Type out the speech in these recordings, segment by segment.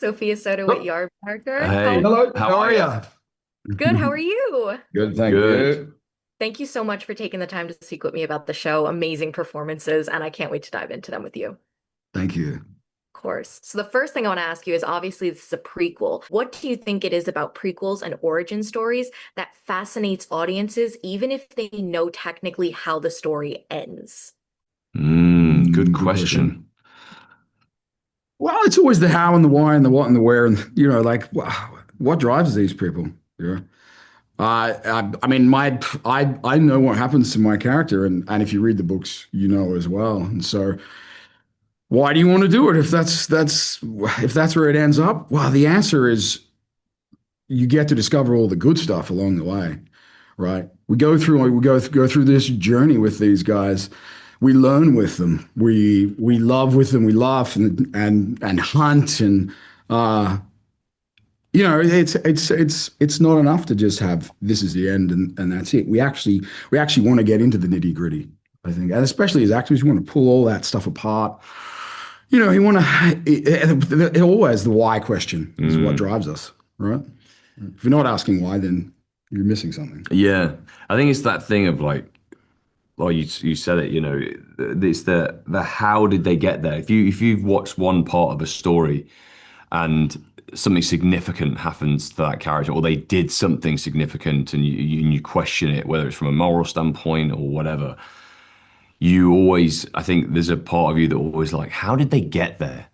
Sophia Soto with Oh, Yardbarker. How Hey, hello, how how are are you? good? How are you? Good, thank Good. you. Thank you so much for taking the time to speak with me about the show. Amazing performances, and I can't wait to dive into them with you. Of Thank you. course. So the first thing I want to ask you is obviously this is a prequel. What do you think it is about prequels and origin stories that fascinates audiences, even if they know technically how the story ends? Good Good question. question. Well, it's always the how and the why and the what and the where, and like what drives these people? Yeah. I mean, I know what happens to my character, and if you read the books, you know as well. And so, why do you want to do it if that's where it ends up? Well, the answer is you get to discover all the good stuff along the way, right? We go through this journey with these guys. We learn with them. We love with them. We laugh and hunt and uh, it's not enough to just have this is the end and that's it. We actually want to get into the nitty gritty. I think, and especially as actors, you want to pull all that stuff apart. You want to. Always the why question is what Mm, drives us, right? If you're not asking why, then you're missing something. yeah, I think it's that thing of like, well, you said it. It's the how did they get there? If you've watched one part of a story and something significant happens to that character, or they did something significant, and you question it, whether it's from a moral standpoint or whatever, you always, I think there's a part of you that always like, how did they get there?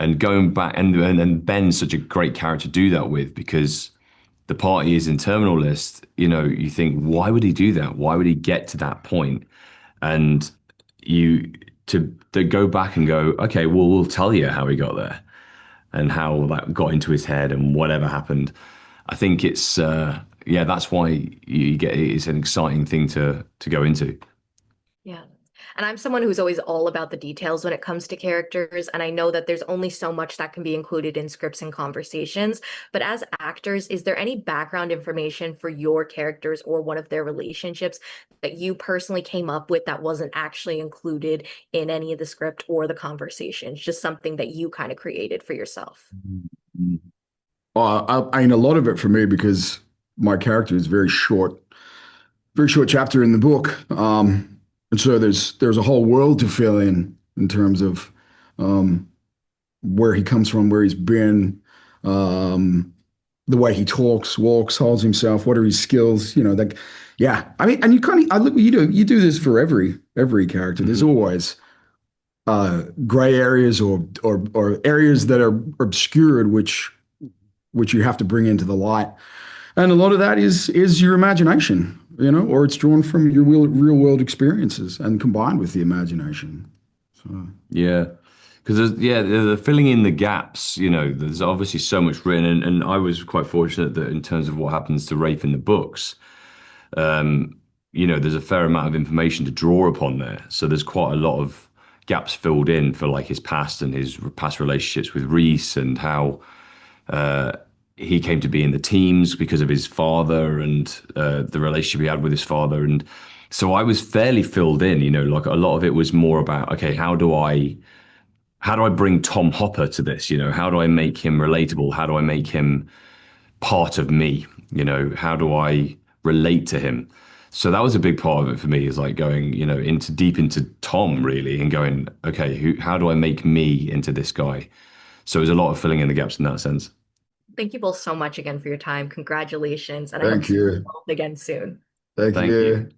And going back, and Ben's such a great character to do that with because the party is in terminal list. You think, why would he do that? Why would he get to that point? And you to go back and go, okay, well, we'll tell you how he got there and how that got into his head and whatever happened. I think it's yeah, that's why you get it's an exciting thing to go into. Yeah. And I'm someone who's always all about the details when it comes to characters. And I know that there's only so much that can be included in scripts and conversations. But as actors, is there any background information for your characters or one of their relationships that you personally came up with that wasn't actually included in any of the script or the conversations? Just something that you kind of created for yourself? Mm. I mean, a lot of it for me because my character is very short chapter in the book, and so there's a whole world to fill in terms of um, where he comes from, where he's been, um, the way he talks, walks, holds himself. What are his skills? Like, yeah. I mean, and you kind of, I look, you do this for every character. There's Mhm. always gray areas or areas that are obscured, which you have to bring into the light. And a lot of that is your imagination, or it's drawn from your real world experiences and combined with the imagination. So, Yeah, because yeah, the filling in the gaps. There's obviously so much written, and I was quite fortunate that in terms of what happens to Rafe in the books, um, there's a fair amount of information to draw upon there. So there's quite a lot of gaps filled in for like his past and his past relationships with Reese and how he came to be in the teams because of his father and the relationship he had with his father. And so I was fairly filled in. Like a lot of it was more about, okay, how do I bring Tom Hopper to this? How do I make him relatable? How do I make him part of me? How do I relate to him? So that was a big part of it for me, is like going, into deep into Tom really and going, okay, how do I make me into this guy? So it was a lot of filling in the gaps in that sense. Thank you both so much again for your time. Congratulations. And I hope to thank see you you. both again soon. Thank Thank you. you.